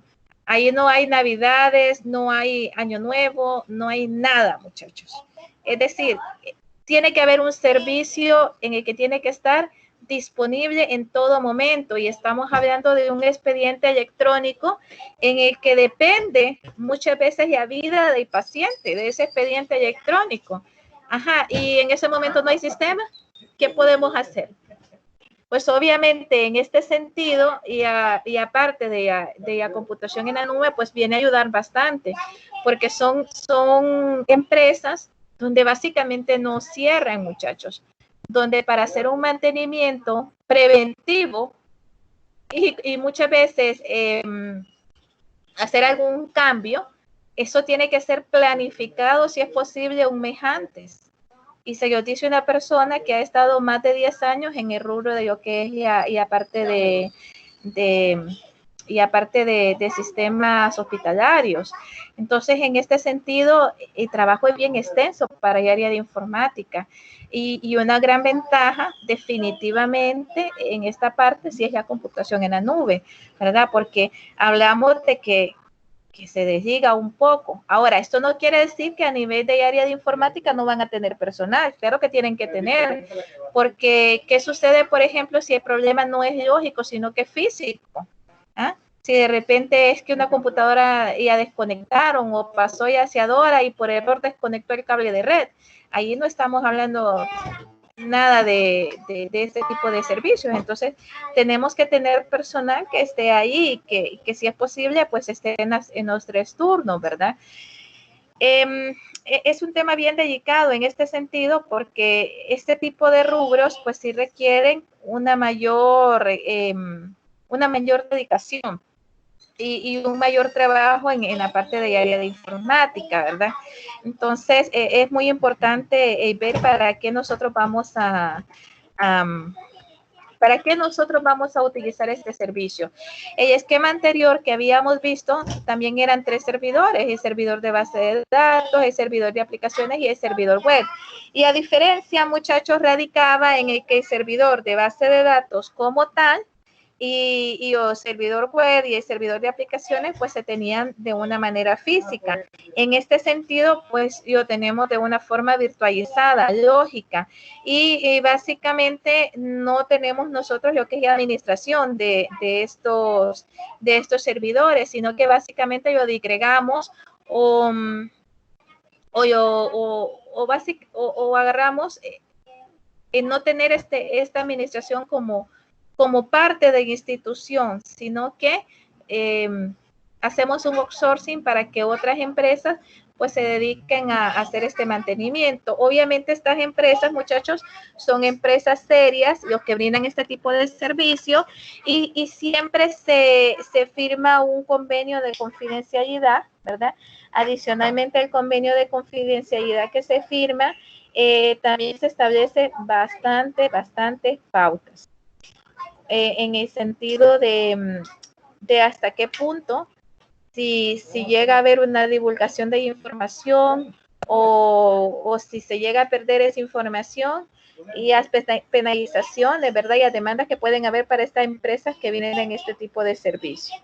Ahí no hay navidades, no hay año nuevo, no hay nada, muchachos. Es decir, tiene que haber un servicio en el que tiene que estar disponible en todo momento, y estamos hablando de un expediente electrónico en el que depende muchas veces la vida del paciente, de ese expediente electrónico. Ajá, y en ese momento no hay sistema. ¿Qué podemos hacer? Pues obviamente en este sentido, y aparte de la computación en la nube, pues viene a ayudar bastante, porque son empresas donde básicamente no cierran, muchachos, donde para hacer un mantenimiento preventivo y muchas veces hacer algún cambio, eso tiene que ser planificado, si es posible, un mes antes. Y se lo dice una persona que ha estado más de 10 años en el rubro de lo que es y aparte de sistemas hospitalarios. Entonces, en este sentido, el trabajo es bien extenso para el área de informática. Y una gran ventaja, definitivamente, en esta parte, sí es la computación en la nube, ¿verdad? Porque hablamos de que se desliga un poco. Ahora, esto no quiere decir que a nivel de área de informática no van a tener personal. Claro que tienen que tener, porque ¿qué sucede, por ejemplo, si el problema no es lógico, sino que es físico? ¿Ah? Si de repente es que una computadora ya desconectaron o pasó ya hacia Dora y por error desconectó el cable de red, ahí no estamos hablando nada de ese tipo de servicios. Entonces tenemos que tener personal que esté ahí, que si es posible pues esté en los 3 turnos, ¿verdad? Es un tema bien delicado en este sentido, porque este tipo de rubros pues sí requieren una mayor dedicación y un mayor trabajo en la parte de área de informática, ¿verdad? Entonces, es muy importante ver para qué nosotros vamos a utilizar este servicio. El esquema anterior que habíamos visto también eran 3 servidores: el servidor de base de datos, el servidor de aplicaciones y el servidor web. Y a diferencia, muchachos, radicaba en el que el servidor de base de datos como tal y el servidor web y el servidor de aplicaciones pues se tenían de una manera física. En este sentido pues lo tenemos de una forma virtualizada, lógica, y básicamente no tenemos nosotros lo que es la administración de estos servidores, sino que básicamente lo digregamos o agarramos en no tener esta administración como parte de la institución, sino que hacemos un outsourcing para que otras empresas pues se dediquen a hacer este mantenimiento. Obviamente estas empresas, muchachos, son empresas serias, los que brindan este tipo de servicio, y siempre se firma un convenio de confidencialidad, ¿verdad? Adicionalmente al convenio de confidencialidad que se firma, también se establece bastantes pautas en el sentido de hasta qué punto, si llega a haber una divulgación de información o si se llega a perder esa información, y las penalizaciones, ¿verdad? Y las demandas que pueden haber para estas empresas que vienen en este tipo de servicio.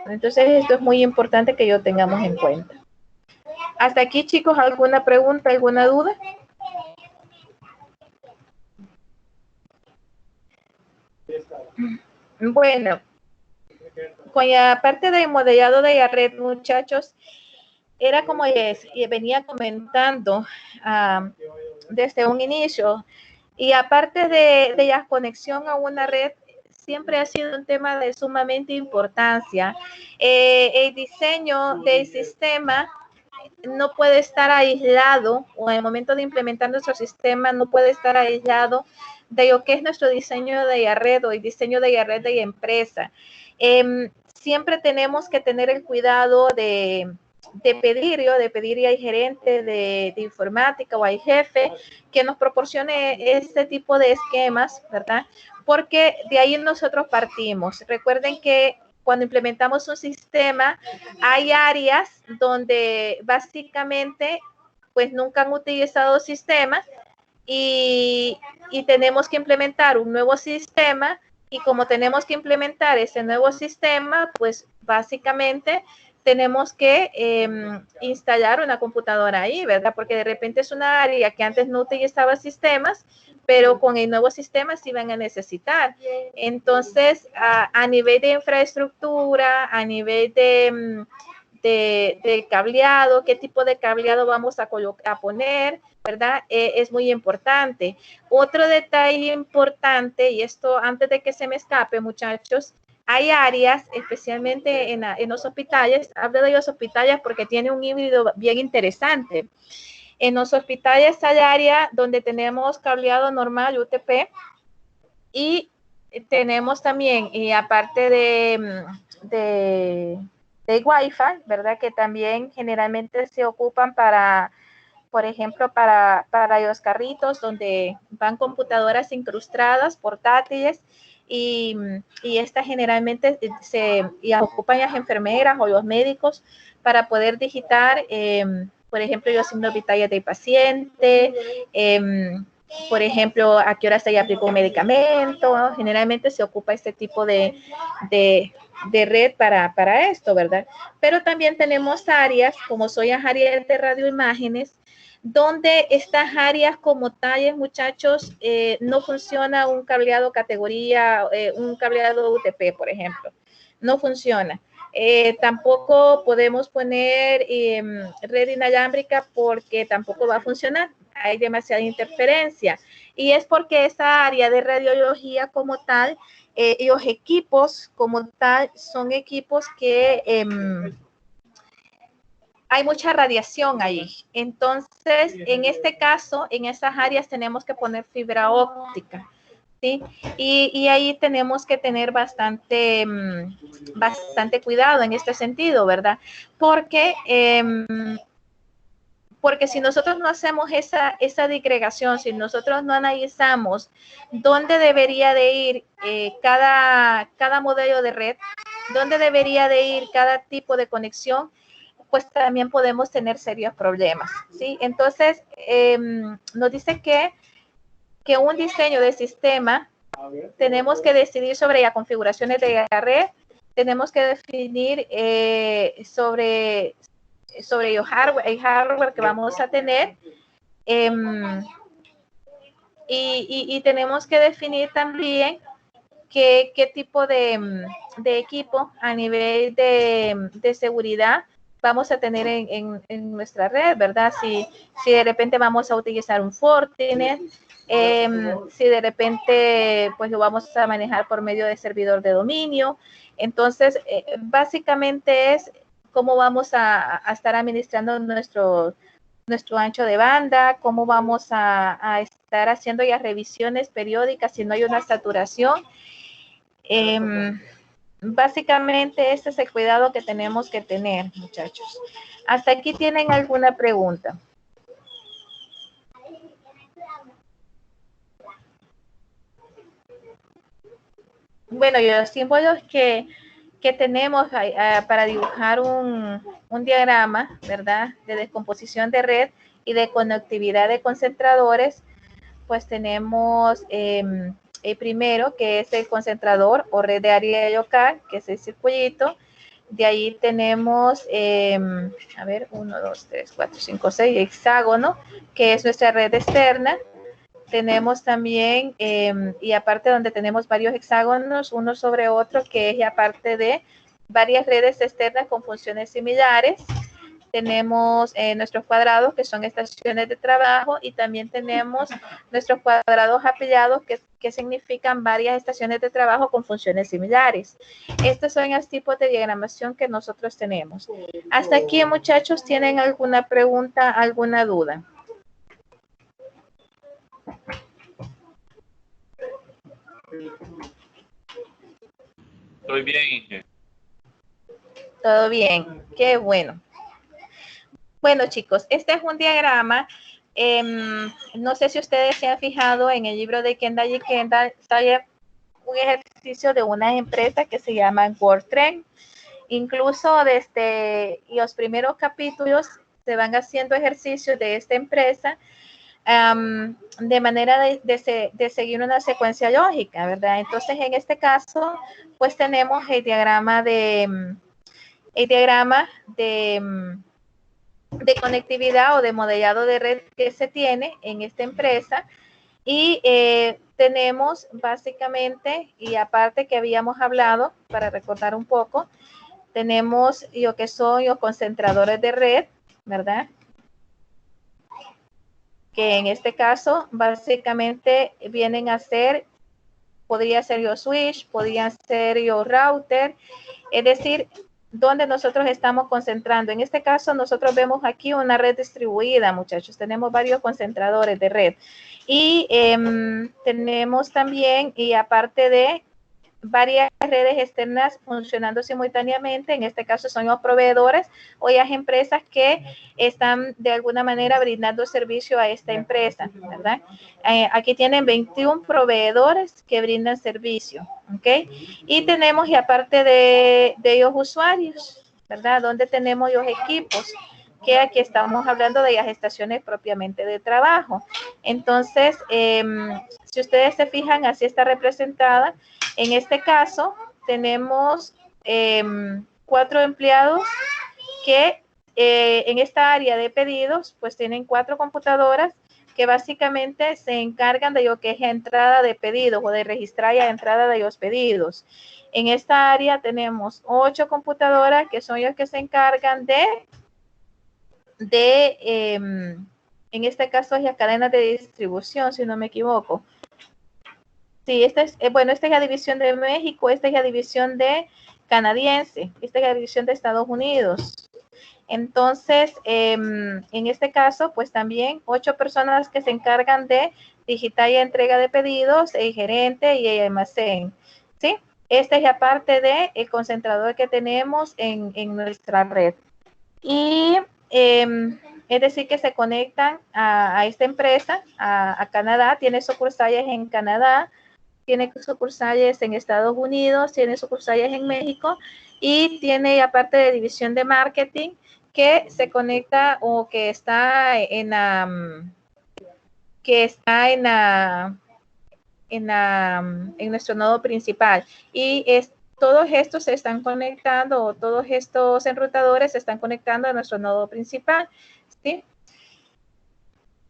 Entonces, esto es muy importante que lo tengamos en cuenta. Hasta aquí, chicos, ¿alguna pregunta, alguna duda? Bueno, con la parte del modelado de la red, muchachos, era como venía comentando desde un inicio, y aparte de la conexión a una red, siempre ha sido un tema de sumamente importancia. El diseño del sistema no puede estar aislado, o en el momento de implementar nuestro sistema no puede estar aislado de lo que es nuestro diseño de la red o el diseño de la red de la empresa. Siempre tenemos que tener el cuidado de pedirle al gerente de informática o al jefe que nos proporcione este tipo de esquemas, ¿verdad? Porque de ahí nosotros partimos. Recuerden que cuando implementamos un sistema, hay áreas donde básicamente pues nunca han utilizado sistemas y tenemos que implementar un nuevo sistema, y como tenemos que implementar ese nuevo sistema, pues básicamente tenemos que instalar una computadora ahí, ¿verdad? Porque de repente es una área que antes no utilizaba sistemas, pero con el nuevo sistema sí van a necesitar. Entonces, a nivel de infraestructura, a nivel de cableado, qué tipo de cableado vamos a poner, ¿verdad? Es muy importante. Otro detalle importante, y esto antes de que se me escape, muchachos, hay áreas, especialmente en los hospitales, hablo de los hospitales porque tiene un híbrido bien interesante. En los hospitales hay área donde tenemos cableado normal UTP y tenemos también, y aparte de Wi-Fi, ¿verdad? Que también generalmente se ocupan para, por ejemplo, para los carritos donde van computadoras incrustadas, portátiles, y estas generalmente y ocupan las enfermeras o los médicos para poder digitar, por ejemplo, los signos vitales del paciente, por ejemplo, a qué hora se aplicó un medicamento, ¿no? Generalmente se ocupa este tipo de red para esto, ¿verdad? Pero también tenemos áreas, como son las áreas de radioimágenes, donde estas áreas como tales, muchachos, no funciona un cableado categoría, un cableado UTP, por ejemplo. No funciona. Tampoco podemos poner red inalámbrica porque tampoco va a funcionar. Hay demasiada interferencia. Y es porque esa área de radiología como tal, y los equipos como tal, son equipos que hay mucha radiación ahí. Entonces, en este caso, en esas áreas tenemos que poner fibra óptica, ¿sí? Y ahí tenemos que tener bastante cuidado en este sentido, ¿verdad? Porque si nosotros no hacemos esa disgregación, si nosotros no analizamos dónde debería de ir cada modelo de red, dónde debería de ir cada tipo de conexión, pues también podemos tener serios problemas, ¿sí? Entonces, nos dice que un diseño de sistema, tenemos que decidir sobre las configuraciones de la red, tenemos que definir sobre el hardware que vamos a tener, y tenemos que definir también qué tipo de equipo a nivel de seguridad vamos a tener en nuestra red, ¿verdad? Si de repente vamos a utilizar un Fortinet, si de repente pues lo vamos a manejar por medio de servidor de dominio. Entonces, básicamente es cómo vamos a estar administrando nuestro ancho de banda, cómo vamos a estar haciendo ya revisiones periódicas si no hay una saturación. Básicamente este es el cuidado que tenemos que tener, muchachos. ¿Hasta aquí tienen alguna pregunta? Bueno, y los símbolos que tenemos para dibujar un diagrama, ¿verdad? De descomposición de red y de conectividad de concentradores, pues tenemos el primero, que es el concentrador o red de área local, que es el circulito. De ahí tenemos, 1, 2, 3, 4, 5, 6, hexágono, que es nuestra red externa. Tenemos también, y aparte donde tenemos varios hexágonos, uno sobre otro, que es aparte de varias redes externas con funciones similares. Tenemos nuestros cuadrados, que son estaciones de trabajo, y también tenemos nuestros cuadrados apilados, que significan varias estaciones de trabajo con funciones similares. Estos son los tipos de diagramación que nosotros tenemos. Hasta aquí, muchachos, ¿tienen alguna pregunta, alguna duda? Estoy bien. Todo bien, qué bueno. Bueno, chicos, este es un diagrama. No sé si ustedes se han fijado en el libro de Kendall y Kendall, un ejercicio de unas empresas que se llaman WordTrend. Incluso desde los primeros capítulos se van haciendo ejercicios de esta empresa de manera de seguir una secuencia lógica, ¿verdad? Entonces, en este caso, pues tenemos el diagrama de conectividad o de modelado de red que se tiene en esta empresa. Y tenemos básicamente, y aparte que habíamos hablado, para recordar un poco, tenemos lo que son los concentradores de red, ¿verdad? Que en este caso básicamente vienen a ser, podría ser yo switch, podría ser yo router, es decir, donde nosotros estamos concentrando. En este caso nosotros vemos aquí una red distribuida, muchachos, tenemos varios concentradores de red y tenemos también, y aparte de varias redes externas funcionando simultáneamente, en este caso son los proveedores o las empresas que están de alguna manera brindando servicio a esta empresa, ¿verdad? Aquí tienen 21 proveedores que brindan servicio, ¿ok? Y tenemos, y aparte de los usuarios, ¿verdad? Donde tenemos los equipos, que aquí estamos hablando de las estaciones propiamente de trabajo. Entonces, si ustedes se fijan, así está representada. En este caso, tenemos 4 empleados que en esta área de pedidos, pues tienen 4 computadoras que básicamente se encargan de lo que es la entrada de pedidos o de registrar la entrada de los pedidos. En esta área tenemos 8 computadoras que son las que se encargan en este caso es la cadena de distribución, si no me equivoco. Sí, esta es la división de México, esta es la división de canadiense, esta es la división de Estados Unidos. Entonces, en este caso, pues también 8 personas que se encargan de digitar y entrega de pedidos, el gerente y el almacén, ¿sí? Esta es la parte del concentrador que tenemos en nuestra red. Y es decir, que se conectan a esta empresa, a Canadá, tiene sucursales en Canadá, tiene sucursales en Estados Unidos, tiene sucursales en México y tiene aparte de división de marketing que se conecta o que está en nuestro nodo principal. Y todos estos se están conectando, o todos estos enrutadores se están conectando a nuestro nodo principal, ¿sí?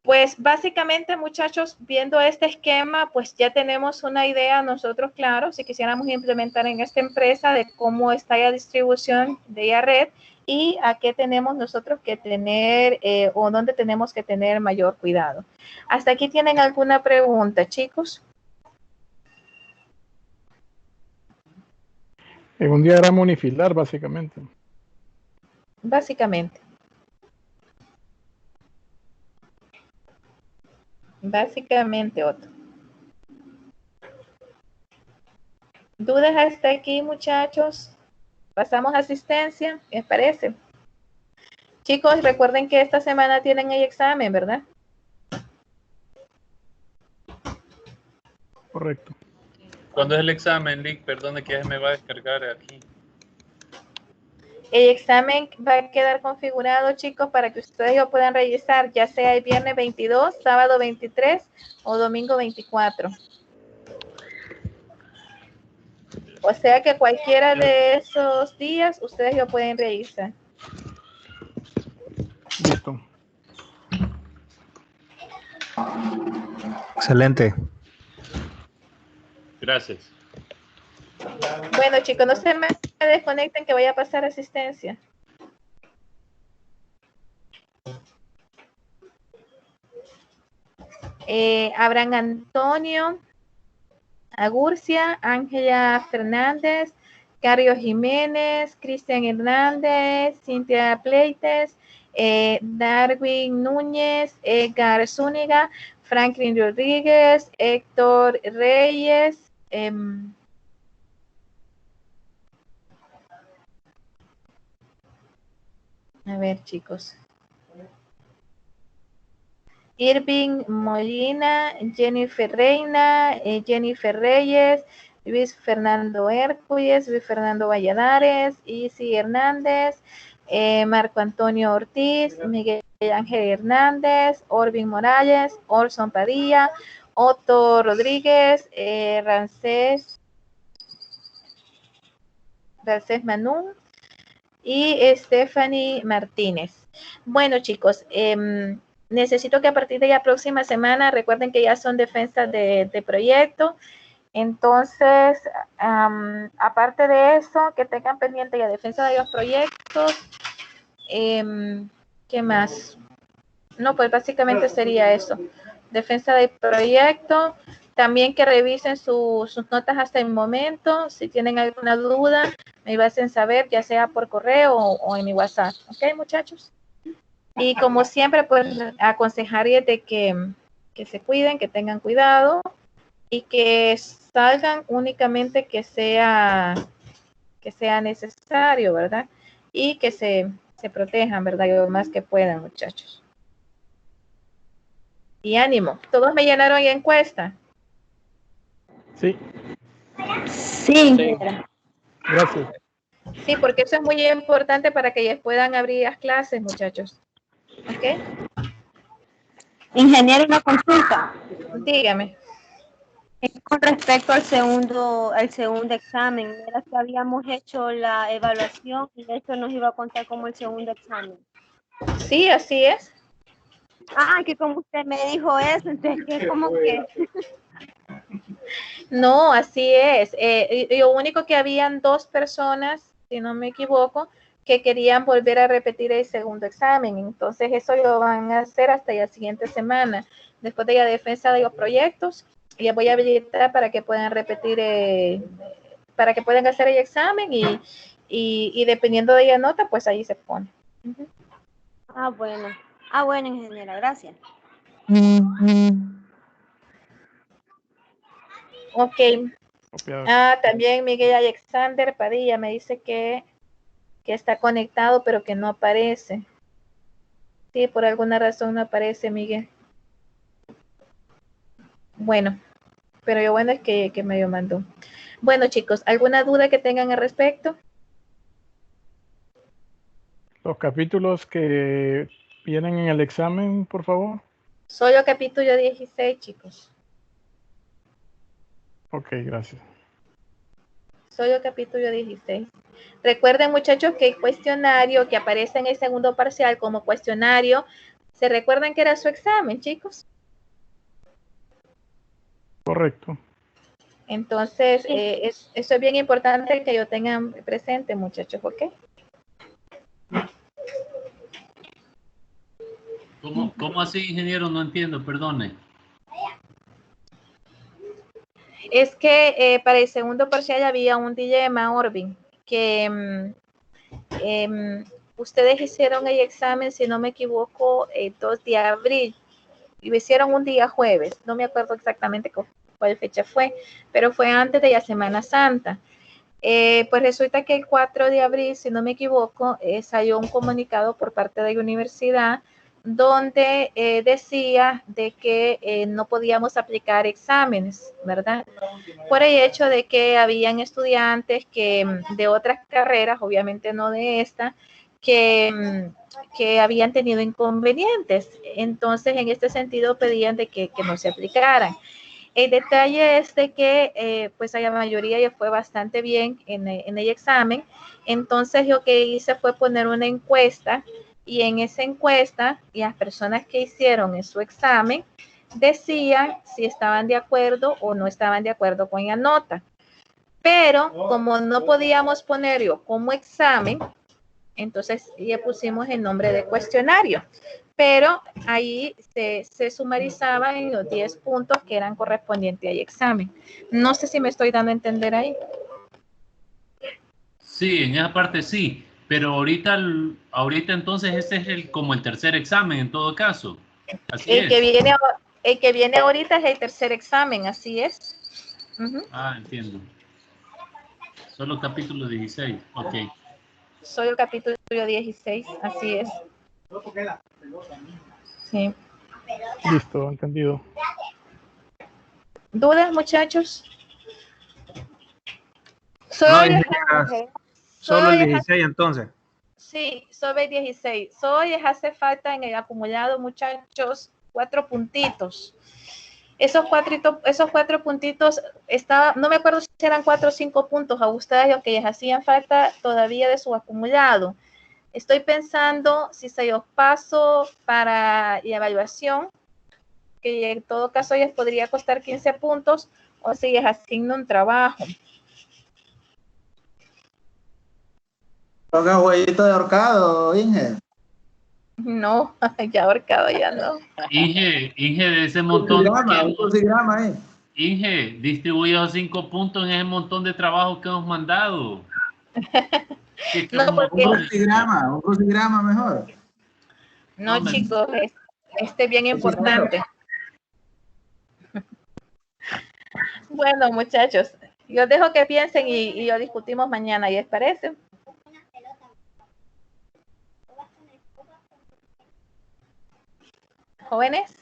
Pues básicamente, muchachos, viendo este esquema, pues ya tenemos una idea nosotros, claro, si quisiéramos implementar en esta empresa de cómo está la distribución de la red y a qué tenemos nosotros que tener o dónde tenemos que tener mayor cuidado. ¿Hasta aquí tienen alguna pregunta, chicos? En un diagrama unifilar, básicamente. Básicamente. Básicamente, Otto. ¿Dudas hasta aquí, muchachos? Pasamos a asistencia, ¿les parece? Chicos, recuerden que esta semana tienen el examen, ¿verdad? Correcto. ¿Cuándo es el examen, Lick? Perdón, que ya me va a descargar aquí. El examen va a quedar configurado, chicos, para que ustedes lo puedan revisar, ya sea el viernes 22, sábado 23 o domingo 24. O sea que cualquiera de esos días ustedes lo pueden revisar. Listo. Excelente. Gracias. Bueno, chicos, no se me desconecten que voy a pasar asistencia. Abraham Antonio Agurcia, Ángela Fernández, Carlos Jiménez, Cristian Hernández, Cintia Pleites, Darwin Núñez, Edgar Zúñiga, Franklin Rodríguez, Héctor Reyes, a ver, chicos. Irving Molina, Jennifer Reina, Jennifer Reyes, Luis Fernando Hércules, Luis Fernando Valladares, Isi Hernández, Marco Antonio Ortiz, Miguel Ángel Hernández, Orvin Morales, Orson Padilla, Otto Rodríguez, Rancés Manún y Stephanie Martínez. Bueno, chicos, necesito que a partir de la próxima semana, recuerden que ya son defensas de proyecto. Entonces, aparte de eso, que tengan pendiente la defensa de los proyectos. ¿Qué más? No, pues básicamente sería eso. Defensa del proyecto. También que revisen sus notas hasta el momento. Si tienen alguna duda, me hacen saber, ya sea por correo o en mi WhatsApp. ¿Ok, muchachos? Y como siempre, pues aconsejarles de que se cuiden, que tengan cuidado y que salgan únicamente que sea necesario, ¿verdad? Y que se protejan, ¿verdad? Lo más que puedan, muchachos. Y ánimo. ¿Todos me llenaron la encuesta? Sí, Sí. gracias. Sí, porque eso es muy importante para que ellos puedan abrir las clases, muchachos. ¿Ok? Ingeniero, una consulta. Dígame. Con respecto al segundo examen, era que habíamos hecho la evaluación y esto nos iba a contar como el segundo examen. Sí, así es. Ah, que como usted me dijo eso, entonces que como que... No, así es. Lo único que habían 2 personas, si no me equivoco, que querían volver a repetir el segundo examen. Entonces eso lo van a hacer hasta la siguiente semana. Después de la defensa de los proyectos, ya voy a habilitar para que puedan repetir, para que puedan hacer el examen y dependiendo de la nota, pues ahí se pone. Ah, bueno. Ah, bueno, ingeniera, gracias. Ok. También Miguel Alexander Padilla me dice que está conectado, pero que no aparece. Sí, por alguna razón no aparece, Miguel. Bueno, pero lo bueno es que me lo mandó. Bueno, chicos, ¿alguna duda que tengan al respecto? Los capítulos que vienen en el examen, por favor. Solo capítulo 16, chicos. Ok, gracias. Solo capítulo 16. Recuerden, muchachos, que el cuestionario que aparece en el segundo parcial como cuestionario, ¿se recuerdan que era su examen, chicos? Correcto. Entonces, eso es bien importante que lo tengan presente, muchachos, ¿ok? ¿Cómo así, ingeniero? No entiendo, perdone. Es que para el segundo parcial había un dilema, Orvin, que ustedes hicieron el examen, si no me equivoco, el 2 de abril, y lo hicieron un día jueves, no me acuerdo exactamente cuál fecha fue, pero fue antes de la Semana Santa. Pues resulta que el 4 de abril, si no me equivoco, salió un comunicado por parte de la universidad donde decía de que no podíamos aplicar exámenes, ¿verdad? Por el hecho de que habían estudiantes que de otras carreras, obviamente no de esta, que habían tenido inconvenientes. Entonces, en este sentido, pedían de que no se aplicaran. El detalle es de que pues a la mayoría ya fue bastante bien en el examen. Entonces lo que hice fue poner una encuesta y en esa encuesta las personas que hicieron en su examen decían si estaban de acuerdo o no estaban de acuerdo con la nota. Pero como no podíamos ponerlo como examen, entonces ya pusimos el nombre de cuestionario. Pero ahí se sumarizaba en los 10 puntos que eran correspondientes al examen. No sé si me estoy dando a entender ahí. Sí, en esa parte sí, pero ahorita entonces este es como el tercer examen en todo caso. Así El que es. viene ahorita es el tercer examen, así es. Ah, entiendo. Solo capítulo 16, ok. Soy el capítulo 16, así es. Sí. Listo, entendido. ¿Dudas, muchachos? Soy solo el 16 entonces. Sí, sobre 16. Soy hace falta en el acumulado, muchachos, 4 puntitos. Esos cuatro puntitos, no me acuerdo si eran 4 o 5 puntos a ustedes lo que les hacían falta todavía de su acumulado. Estoy pensando si se los paso para la evaluación, que en todo caso les podría costar 15 puntos, o si les asigno un trabajo. Toca jueguito de ahorcado, Inge. No, ya ahorcado ya no. Inge, de ese montón Un crucigrama ahí. Inge, distribuye los 5 puntos en ese montón de trabajo que hemos mandado. No, porque... Un crucigrama mejor. No, chicos, este es bien importante. Bueno, muchachos, yo dejo que piensen y lo discutimos mañana, ¿les parece? ¿Jóvenes?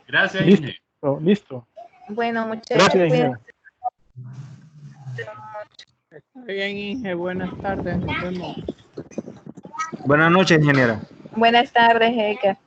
Gracias, Inge. Listo. Bueno, muchachos. Gracias, Inge. Está bien, Inge. Buenas tardes. Nos vemos. Buenas noches, ingeniera. Buenas tardes, Eka.